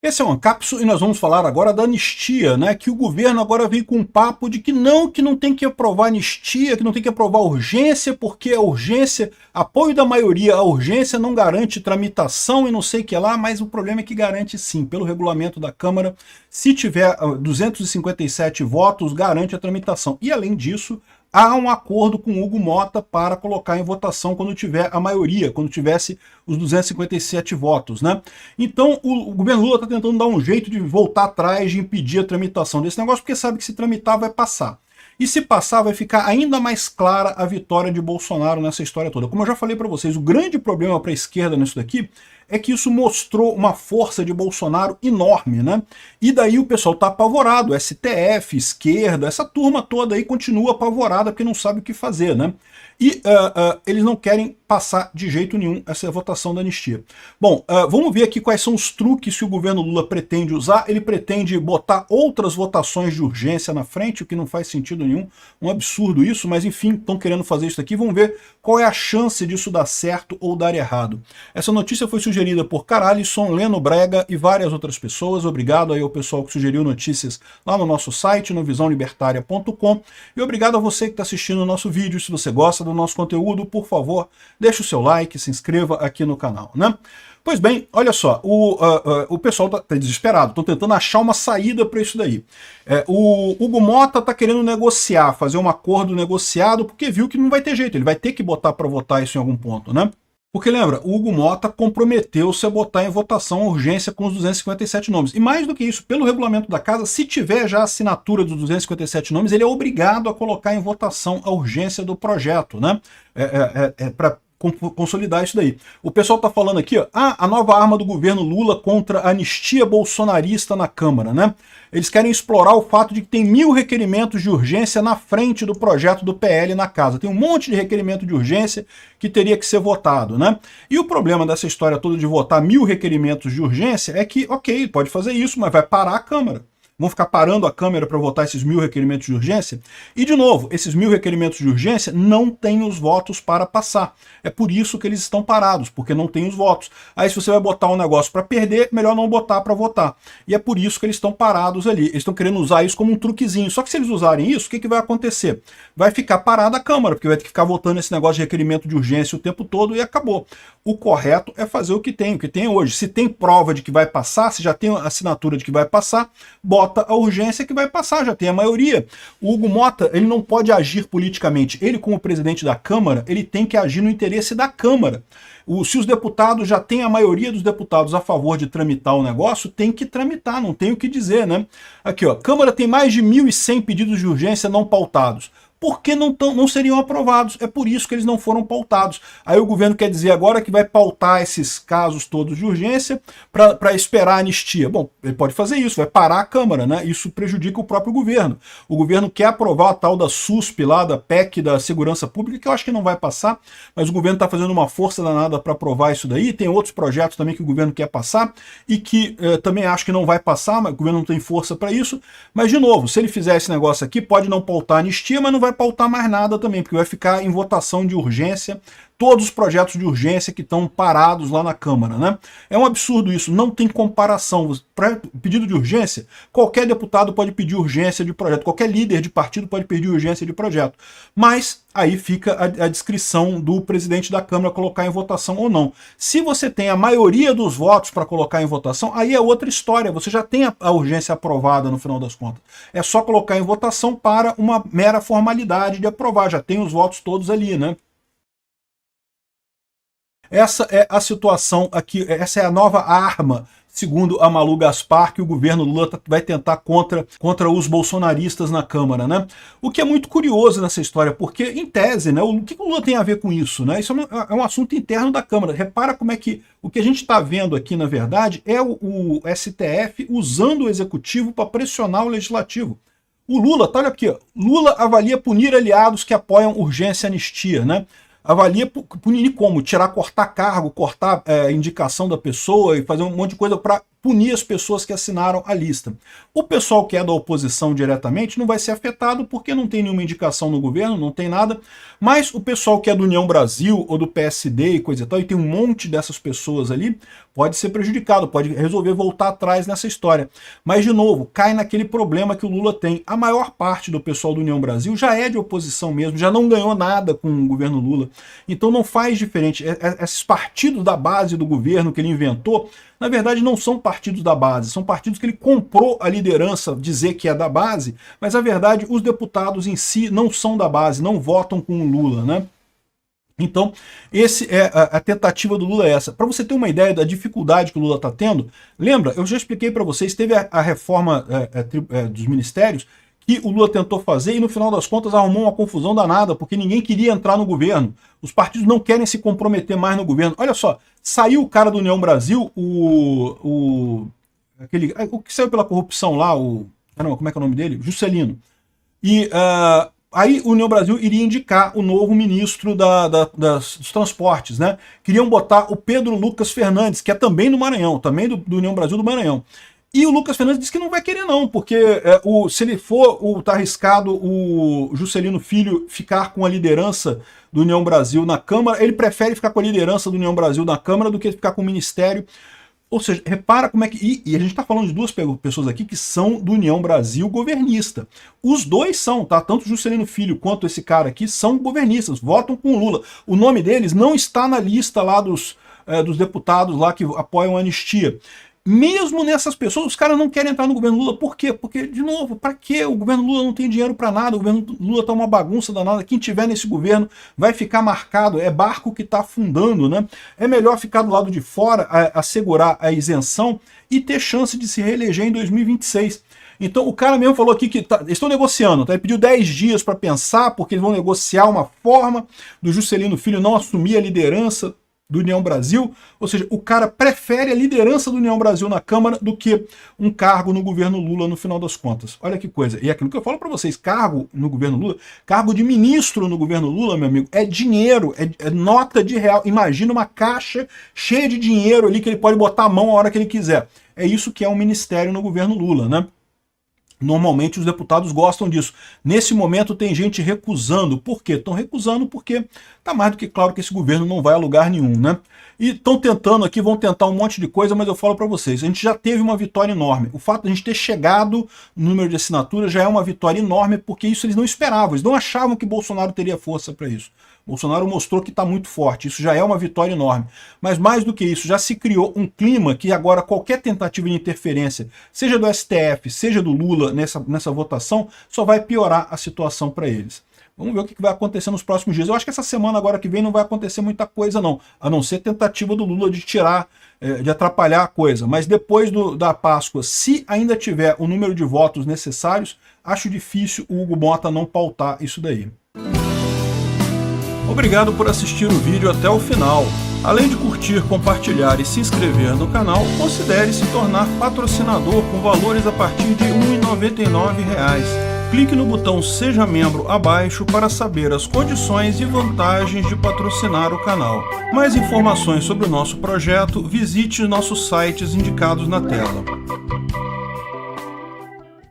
Esse é o Ancapso e nós vamos falar agora da anistia, né? Que o governo agora vem com um papo de que não tem que aprovar anistia, que não tem que aprovar urgência, porque a urgência, apoio da maioria, a urgência não garante tramitação e não sei o que lá, mas o problema é que garante sim, pelo regulamento da Câmara, se tiver 257 votos, garante a tramitação. E além disso, há um acordo com o Hugo Mota para colocar em votação quando tiver a maioria, quando tivesse os 257 votos, né? Então o governo Lula está tentando dar um jeito de voltar atrás, de impedir a tramitação desse negócio, porque sabe que se tramitar vai passar. E se passar, vai ficar ainda mais clara a vitória de Bolsonaro nessa história toda. Como eu já falei para vocês, o grande problema para a esquerda nisso daqui é que isso mostrou uma força de Bolsonaro enorme, né? E daí o pessoal tá apavorado, STF, esquerda, essa turma toda aí continua apavorada porque não sabe o que fazer, né? E eles não querem passar de jeito nenhum essa votação da anistia. Bom, vamos ver aqui quais são os truques que o governo Lula pretende usar. Ele pretende botar outras votações de urgência na frente, o que não faz sentido nenhum, um absurdo isso, mas enfim, estão querendo fazer isso aqui. Vamos ver qual é a chance disso dar certo ou dar errado. Essa notícia foi sugerida por Caralisson, Leno Brega e várias outras pessoas. Obrigado aí ao pessoal que sugeriu notícias lá no nosso site, no visãolibertaria.com. E obrigado a você que está assistindo o nosso vídeo. Se você gosta do nosso conteúdo, por favor, deixe o seu like, se inscreva aqui no canal, né? Pois bem, olha só, o pessoal tá desesperado, estão tentando achar uma saída para isso daí. O Hugo Mota está querendo negociar, fazer um acordo negociado, porque viu que não vai ter jeito, ele vai ter que botar para votar isso em algum ponto, né? Porque lembra, o Hugo Mota comprometeu-se a botar em votação a urgência com os 257 nomes. E mais do que isso, pelo regulamento da casa, se tiver já a assinatura dos 257 nomes, ele é obrigado a colocar em votação a urgência do projeto, né? Para consolidar isso daí. O pessoal está falando aqui, ó, a nova arma do governo Lula contra a anistia bolsonarista na Câmara, né? Eles querem explorar o fato de que tem 1000 requerimentos de urgência na frente do projeto do PL na casa. Tem um monte de requerimento de urgência que teria que ser votado, né? E o problema dessa história toda de votar 1000 requerimentos de urgência é que, ok, pode fazer isso, mas vai parar a Câmara. Vão ficar parando a Câmara para votar esses 1000 requerimentos de urgência. E, de novo, esses 1000 requerimentos de urgência não têm os votos para passar. É por isso que eles estão parados, porque não tem os votos. Aí, se você vai botar um negócio para perder, melhor não botar para votar. E é por isso que eles estão parados ali. Eles estão querendo usar isso como um truquezinho. Só que se eles usarem isso, o que vai acontecer? Vai ficar parada a Câmara, porque vai ter que ficar votando esse negócio de requerimento de urgência o tempo todo e acabou. O correto é fazer o que tem hoje. Se tem prova de que vai passar, se já tem assinatura de que vai passar, bota a urgência que vai passar, já tem a maioria. O Hugo Mota, ele não pode agir politicamente. Ele, como presidente da Câmara, ele tem que agir no interesse da Câmara. Se os deputados já têm a maioria dos deputados a favor de tramitar o negócio, tem que tramitar, não tem o que dizer, né? Aqui, ó, Câmara tem mais de 1.100 pedidos de urgência não pautados. Por que não seriam aprovados? É por isso que eles não foram pautados. Aí o governo quer dizer agora que vai pautar esses casos todos de urgência para esperar a anistia. Bom, ele pode fazer isso, vai parar a Câmara, né? Isso prejudica o próprio governo. O governo quer aprovar a tal da SUSP lá, da PEC da Segurança Pública, que eu acho que não vai passar, mas o governo está fazendo uma força danada para aprovar isso daí. Tem outros projetos também que o governo quer passar e que também acho que não vai passar, mas o governo não tem força para isso. Mas, de novo, se ele fizer esse negócio aqui, pode não pautar a anistia, mas não vai pautar mais nada também, porque vai ficar em votação de urgência todos os projetos de urgência que estão parados lá na Câmara, né? É um absurdo isso, não tem comparação. Para pedido de urgência, qualquer deputado pode pedir urgência de projeto, qualquer líder de partido pode pedir urgência de projeto. Mas aí fica a discrição do presidente da Câmara colocar em votação ou não. Se você tem a maioria dos votos para colocar em votação, aí é outra história, você já tem a urgência aprovada no final das contas. É só colocar em votação para uma mera formalidade de aprovar, já tem os votos todos ali, né? Essa é a situação aqui, essa é a nova arma, segundo a Malu Gaspar, que o governo Lula vai tentar contra os bolsonaristas na Câmara, né? O que é muito curioso nessa história, porque, em tese, né, o que o Lula tem a ver com isso, né? Isso é um assunto interno da Câmara. Repara como é que o que a gente está vendo aqui, na verdade, é o STF usando o Executivo para pressionar o Legislativo. O Lula, tá, olha aqui, ó, Lula avalia punir aliados que apoiam urgência e anistia, né? Avalia punir como? Cortar cargo, cortar indicação da pessoa e fazer um monte de coisa para punir as pessoas que assinaram a lista. O pessoal que é da oposição diretamente não vai ser afetado porque não tem nenhuma indicação no governo, não tem nada, mas o pessoal que é do União Brasil ou do PSD e coisa e tal, e tem um monte dessas pessoas ali, pode ser prejudicado, pode resolver voltar atrás nessa história. Mas, de novo, cai naquele problema que o Lula tem. A maior parte do pessoal do União Brasil já é de oposição mesmo, já não ganhou nada com o governo Lula. Então não faz diferente. Esses partidos da base do governo que ele inventou, na verdade não são partidos da base, são partidos que ele comprou a liderança dizer que é da base, mas na verdade os deputados em si não são da base, não votam com o Lula, né? Então, a tentativa do Lula é essa. Para você ter uma ideia da dificuldade que o Lula está tendo, lembra, eu já expliquei para vocês, teve a reforma dos ministérios que o Lula tentou fazer e no final das contas arrumou uma confusão danada, porque ninguém queria entrar no governo. Os partidos não querem se comprometer mais no governo. Olha só, saiu o cara do União Brasil, o que saiu pela corrupção lá, como é que é o nome dele? Juscelino. E aí o União Brasil iria indicar o novo ministro dos transportes, né? Queriam botar o Pedro Lucas Fernandes, que é também do Maranhão, também do União Brasil do Maranhão. E o Lucas Fernandes disse que não vai querer não, porque se ele for, tá arriscado o Juscelino Filho ficar com a liderança do União Brasil na Câmara, ele prefere ficar com a liderança do União Brasil na Câmara do que ficar com o Ministério. Ou seja, repara como é que... E a gente está falando de duas pessoas aqui que são do União Brasil governista. Os dois são, tá? Tanto o Juscelino Filho quanto esse cara aqui são governistas, votam com o Lula. O nome deles não está na lista lá dos deputados lá que apoiam a anistia. Mesmo nessas pessoas, os caras não querem entrar no governo Lula. Por quê? Porque, de novo, para quê? O governo Lula não tem dinheiro para nada, o governo Lula tá uma bagunça danada. Quem tiver nesse governo vai ficar marcado, é barco que está afundando, né? É melhor ficar do lado de fora, assegurar a isenção e ter chance de se reeleger em 2026. Então o cara mesmo falou aqui que eles estão negociando, tá? Ele pediu 10 dias para pensar, porque eles vão negociar uma forma do Juscelino Filho não assumir a liderança do União Brasil, ou seja, o cara prefere a liderança do União Brasil na Câmara do que um cargo no governo Lula no final das contas. Olha que coisa. E aquilo que eu falo para vocês, cargo no governo Lula, cargo de ministro no governo Lula, meu amigo, é dinheiro, é nota de real. Imagina uma caixa cheia de dinheiro ali que ele pode botar a mão a hora que ele quiser. É isso que é um ministério no governo Lula, né? Normalmente os deputados gostam disso. Nesse momento tem gente recusando. Por quê? Estão recusando porque está mais do que claro que esse governo não vai a lugar nenhum, né? E estão tentando aqui, vão tentar um monte de coisa, mas eu falo para vocês, a gente já teve uma vitória enorme. O fato de a gente ter chegado no número de assinaturas já é uma vitória enorme, porque isso eles não esperavam, eles não achavam que Bolsonaro teria força para isso. Bolsonaro mostrou que está muito forte, isso já é uma vitória enorme. Mas mais do que isso, já se criou um clima que agora qualquer tentativa de interferência, seja do STF, seja do Lula nessa votação, só vai piorar a situação para eles. Vamos ver o que vai acontecer nos próximos dias. Eu acho que essa semana agora que vem não vai acontecer muita coisa não, a não ser tentativa do Lula de tirar, de atrapalhar a coisa. Mas depois da Páscoa, se ainda tiver o número de votos necessários, acho difícil o Hugo Mota não pautar isso daí. Obrigado por assistir o vídeo até o final. Além de curtir, compartilhar e se inscrever no canal, considere se tornar patrocinador com valores a partir de R$ 1,99. Clique no botão Seja Membro abaixo para saber as condições e vantagens de patrocinar o canal. Mais informações sobre o nosso projeto, visite nossos sites indicados na tela.